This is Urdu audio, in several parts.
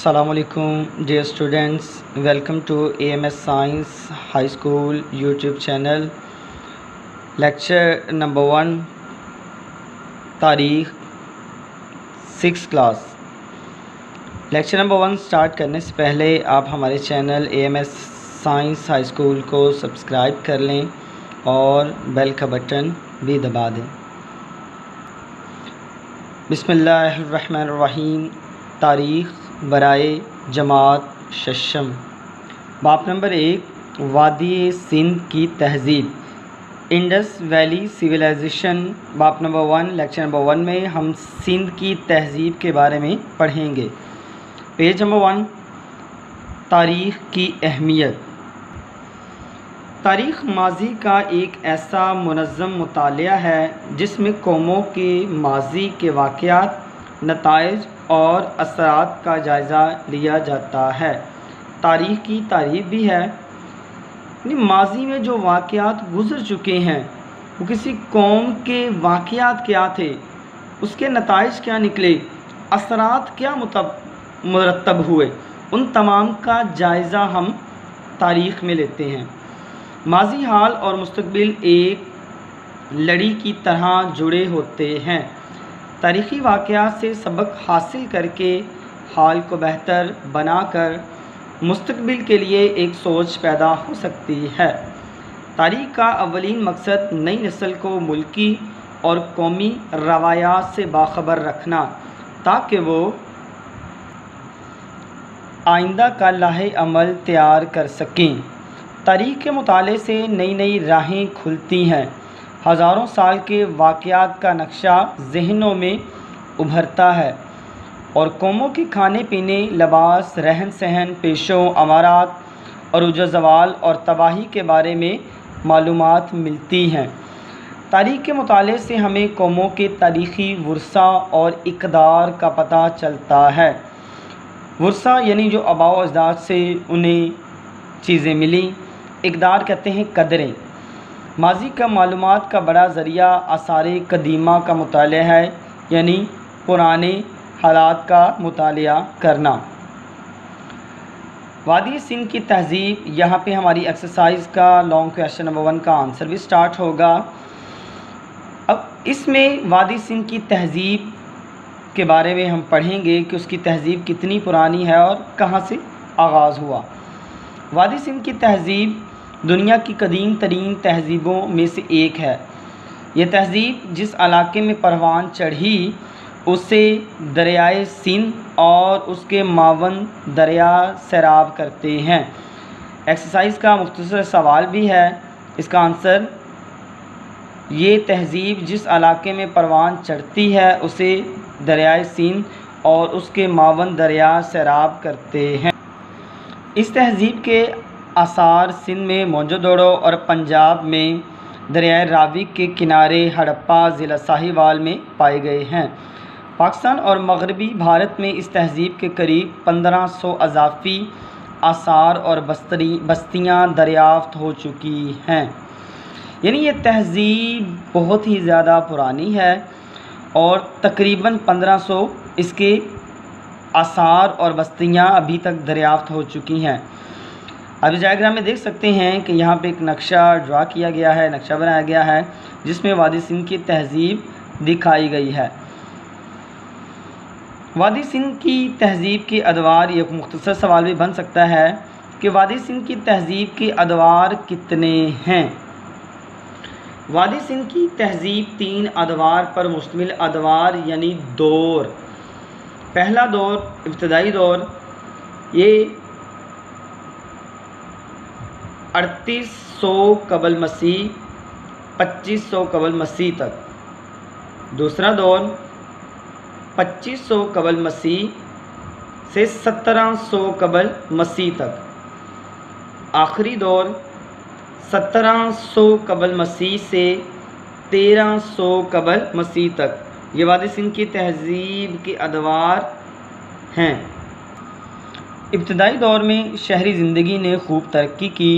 السلام علیکم dear students, welcome to AMS science high school YouTube channel. Lecture number 1 تاریخ 6 کلاس۔ لیکچر نمبر 1 سٹارٹ کرنے سے پہلے آپ ہمارے channel AMS science high school کو سبسکرائب کر لیں اور بیل کا بٹن بھی دبا دیں۔ بسم اللہ الرحمن الرحیم۔ تاریخ برائے جماعت ششم۔ باب نمبر 1 وادی سندھ کی تہذیب، انڈس ویلی سویلائزیشن۔ باب نمبر 1 لیکچر نمبر 1 میں ہم سندھ کی تہذیب کے بارے میں پڑھیں گے۔ پیج نمبر 1 تاریخ کی اہمیت۔ تاریخ ماضی کا ایک ایسا منظم مطالعہ ہے جس میں قوموں کے ماضی کے واقعات، نتائج اور اثرات کا جائزہ لیا جاتا ہے۔ تاریخ کی تعریف بھی ہے، یعنی ماضی میں جو واقعات گزر چکے ہیں وہ کسی قوم کے واقعات کیا تھے، اس کے نتائج کیا نکلے، اثرات کیا مرتب ہوئے، ان تمام کا جائزہ ہم تاریخ میں لیتے ہیں۔ ماضی، حال اور مستقبل ایک لڑی کی طرح جڑے ہوتے ہیں۔ تاریخی واقعات سے سبق حاصل کر کے حال کو بہتر بنا کر مستقبل کے لیے ایک سوچ پیدا ہو سکتی ہے۔ تاریخ کا اولین مقصد نئی نسل کو ملکی اور قومی روایات سے باخبر رکھنا تاکہ وہ آئندہ کا لائحہ عمل تیار کر سکیں۔ تاریخ کے مطالعے سے نئی راہیں کھلتی ہیں، ہزاروں سال کے واقعات کا نقشہ ذہنوں میں ابھرتا ہے اور قوموں کے کھانے پینے، لباس، رہن سہن، پیشوں، امارات، عروج و زوال اور تباہی کے بارے میں معلومات ملتی ہیں۔ تاریخ کے مطالعے سے ہمیں قوموں کے تاریخی ورثہ اور اقدار کا پتہ چلتا ہے۔ ورثہ یعنی جو آباء و اجداد سے انہیں چیزیں ملیں، اقدار کہتے ہیں قدریں۔ ماضی کا معلومات کا بڑا ذریعہ آثار قدیمہ کا مطالعہ ہے، یعنی پرانے حالات کا مطالعہ کرنا۔ وادی سندھ کی تہذیب، یہاں پہ ہماری ایکسرسائز کا لانگ کویسچن نمبر 1 کا آنسر بھی سٹارٹ ہوگا۔ اب اس میں وادی سندھ کی تہذیب کے بارے میں ہم پڑھیں گے کہ اس کی تہذیب کتنی پرانی ہے اور کہاں سے آغاز ہوا۔ وادی سندھ کی تہذیب دنیا کی قدیم ترین تہذیبوں میں سے ایک ہے۔ یہ تہذیب جس علاقے میں پروان چڑھی اسے دریائے سندھ اور اس کے معاون دریا سیراب کرتے ہیں۔ ایکسرسائز کا مختصر سوال بھی ہے، اس کا آنسر یہ تہذیب جس علاقے میں پروان چڑھتی ہے اسے دریائے سندھ اور اس کے معاون دریا سیراب کرتے ہیں۔ اس تہذیب کے آثار سندھ میں موہنجودڑو اور پنجاب میں دریائے راوی کے کنارے ہڑپہ ضلع ساہیوال میں پائے گئے ہیں۔ پاکستان اور مغربی بھارت میں اس تہذیب کے قریب 1500 اضافی آثار اور بستیاں دریافت ہو چکی ہیں، یعنی یہ تہذیب بہت ہی زیادہ پرانی ہے اور تقریباً 1500 اس کے آثار اور بستیاں ابھی تک دریافت ہو چکی ہیں۔ اب ڈائیگرام میں دیکھ سکتے ہیں کہ یہاں پہ ایک نقشہ ڈرا کیا گیا ہے، نقشہ بنایا گیا ہے جس میں وادی سندھ کی تہذیب دکھائی گئی ہے۔ وادی سندھ کی تہذیب کے ادوار، یہ ایک مختصر سوال بھی بن سکتا ہے کہ وادی سندھ کی تہذیب کے ادوار کتنے ہیں؟ وادی سندھ کی تہذیب 3 ادوار پر مشتمل ادوار یعنی دور۔ پہلا دور، ابتدائی دور، یہ 3800 قبل مسیح 2500 قبل مسیح تک۔ دوسرا دور 2500 قبل مسیح سے 1700 قبل مسیح تک۔ آخری دور 1700 قبل مسیح سے 1300 قبل مسیح تک۔ یہ وادی سندھ کی تہذیب کے ادوار ہیں۔ ابتدائی دور میں شہری زندگی نے خوب ترقی کی،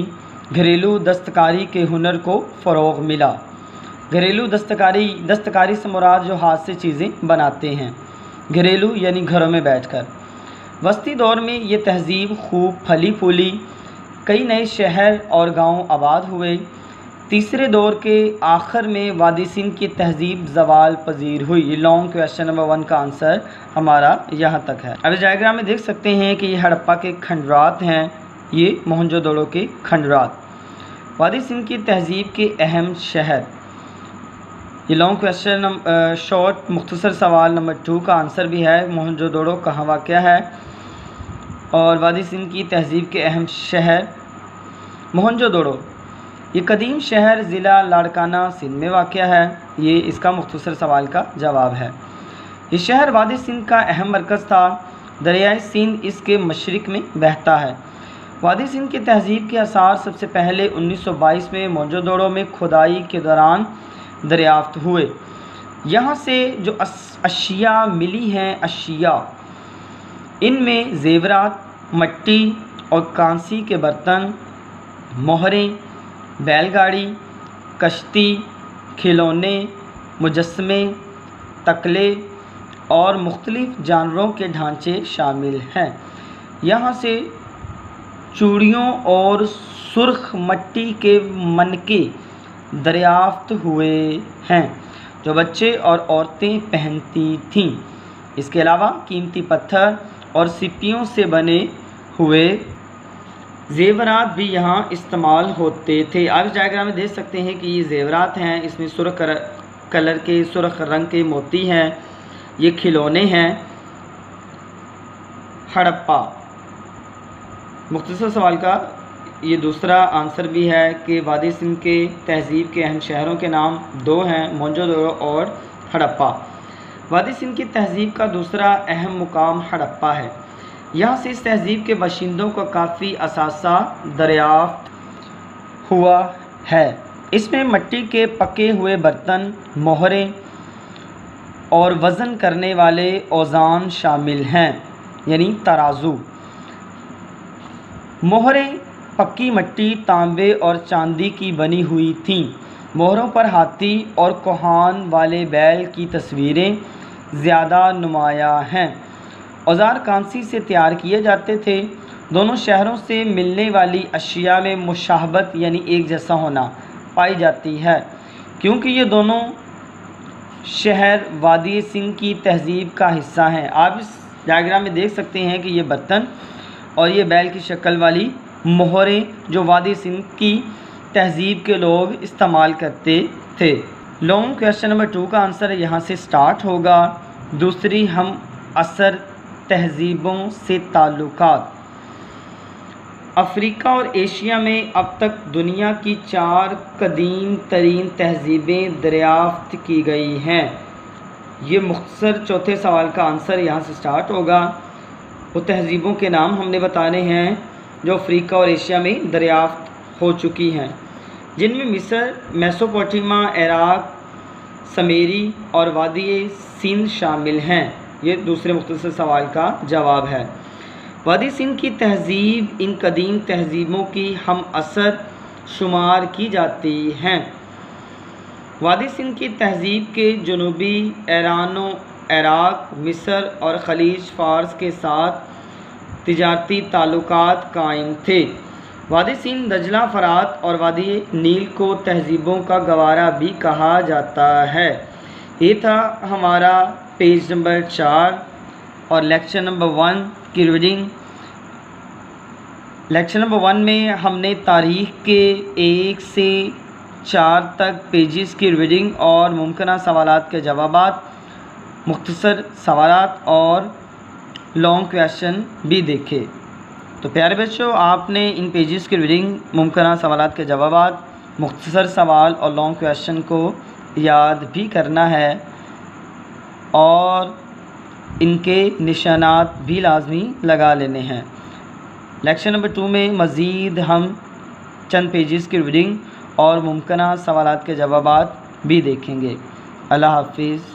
گھریلو دستکاری کے ہنر کو فروغ ملا۔ گھریلو دستکاری سے مراد جو ہاتھ سے چیزیں بناتے ہیں، گھریلو یعنی گھروں میں بیٹھ کر۔ وسطی دور میں یہ تہذیب خوب پھلی پھولی، کئی نئے شہر اور گاؤں آباد ہوئے۔ تیسرے دور کے آخر میں وادی سندھ کی تہذیب زوال پذیر ہوئی۔ یہ لانگ کویشچن نمبر 1 کا آنسر ہمارا یہاں تک ہے۔ اب اس ڈائیگرام میں دیکھ سکتے ہیں کہ یہ ہڑپا کے کھنڈرات ہیں، یہ موہنجو دڑو کے کھنڈرات۔ وادی سندھ کی تہذیب کے اہم شہر، یہ لانگ کویشچن شارٹ مختصر سوال نمبر 2 کا آنسر بھی ہے۔ موہنجو دڑو کہاں واقع ہے؟ اور وادی سندھ کی تہذیب کے اہم شہر، موہنجو دڑو یہ قدیم شہر ضلع لاڑکانہ سندھ میں واقع ہے۔ یہ اس کا مختصر سوال کا جواب ہے۔ یہ شہر وادی سندھ کا اہم مرکز تھا۔ دریائے سندھ اس کے مشرق میں بہتا ہے۔ وادی سندھ کی تہذیب کے آثار سب سے پہلے 1922 میں موہنجو دڑو میں کھدائی کے دوران دریافت ہوئے۔ یہاں سے جو اشیاء ملی ہیں، ان میں زیورات، مٹی اور کانسی کے برتن، مہریں، بیل گاڑی، کشتی، کھلونے، مجسمے، تکلے اور مختلف جانوروں کے ڈھانچے شامل ہیں۔ یہاں سے چوڑیوں اور سرخ مٹی کے منکے دریافت ہوئے ہیں جو بچے اور عورتیں پہنتی تھیں۔ اس کے علاوہ قیمتی پتھر اور سپیوں سے بنے ہوئے زیورات بھی یہاں استعمال ہوتے تھے۔ آپ اس ڈائیگرام میں دیکھ سکتے ہیں کہ یہ زیورات ہیں، اس میں سرخ رنگ کے موتی ہیں، یہ کھلونے ہیں۔ ہڑپا مختصر سوال کا یہ دوسرا آنسر بھی ہے کہ وادی سندھ کے تہذیب کے اہم شہروں کے نام 2 ہیں، موہنجو دڑو اور ہڑپا۔ وادی سندھ کی تہذیب کا دوسرا اہم مقام ہڑپا ہے۔ یہاں سے اس تہذیب کے باشندوں کا کافی اثاثہ دریافت ہوا ہے۔ اس میں مٹی کے پکے ہوئے برتن، مہریں اور وزن کرنے والے اوزان شامل ہیں، یعنی ترازو۔ مہریں پکی مٹی، تانبے اور چاندی کی بنی ہوئی تھیں۔ مہروں پر ہاتھی اور کوہان والے بیل کی تصویریں زیادہ نمایاں ہیں۔ اوزار کانسی سے تیار کیے جاتے تھے۔ دونوں شہروں سے ملنے والی اشیاء میں مشابہت یعنی ایک جیسا ہونا پائی جاتی ہے، کیونکہ یہ دونوں شہر وادی سندھ کی تہذیب کا حصہ ہیں۔ آپ اس ڈائیگرام میں دیکھ سکتے ہیں کہ یہ برتن اور یہ بیل کی شکل والی مہریں جو وادی سندھ کی تہذیب کے لوگ استعمال کرتے تھے۔ لانگ کویشچن نمبر 2 کا آنسر یہاں سے سٹارٹ ہوگا۔ دوسری ہم عصر تہذیبوں سے تعلقات۔ افریقہ اور ایشیا میں اب تک دنیا کی 4 قدیم ترین تہذیبیں دریافت کی گئی ہیں۔ یہ مختصر چوتھے سوال کا آنسر یہاں سے سٹارٹ ہوگا۔ وہ تہذیبوں کے نام ہم نے بتانے ہیں جو افریقہ اور ایشیا میں دریافت ہو چکی ہیں، جن میں مصر، میسوپوٹیما، عراق، سمیری اور وادی سندھ شامل ہیں۔ یہ دوسرے مختصر سوال کا جواب ہے۔ وادی سندھ کی تہذیب ان قدیم تہذیبوں کی ہم عصر شمار کی جاتی ہیں۔ وادی سندھ کی تہذیب کے جنوبی ایران و عراق، مصر اور خلیج فارس کے ساتھ تجارتی تعلقات قائم تھے۔ وادی سندھ، دجلہ، فرات اور وادی نیل کو تہذیبوں کا گوارا بھی کہا جاتا ہے۔ یہ تھا ہمارا پیج نمبر 4 اور لیکچر نمبر 1 کی ریڈنگ۔ لیکچر نمبر 1 میں ہم نے تاریخ کے 1 سے 4 تک پیجز کی ریڈنگ اور ممکنہ سوالات کے جوابات، مختصر سوالات اور لانگ کویشچن بھی دیکھے۔ تو پیارے بچوں، آپ نے ان پیجز کی ریڈنگ، ممکنہ سوالات کے جوابات، مختصر سوال اور لانگ کویشچن کو یاد بھی کرنا ہے اور ان کے نشانات بھی لازمی لگا لینے ہیں۔ لیکچر نمبر 2 میں مزید ہم چند پیجز کی ریڈنگ اور ممکنہ سوالات کے جوابات بھی دیکھیں گے۔ اللہ حافظ۔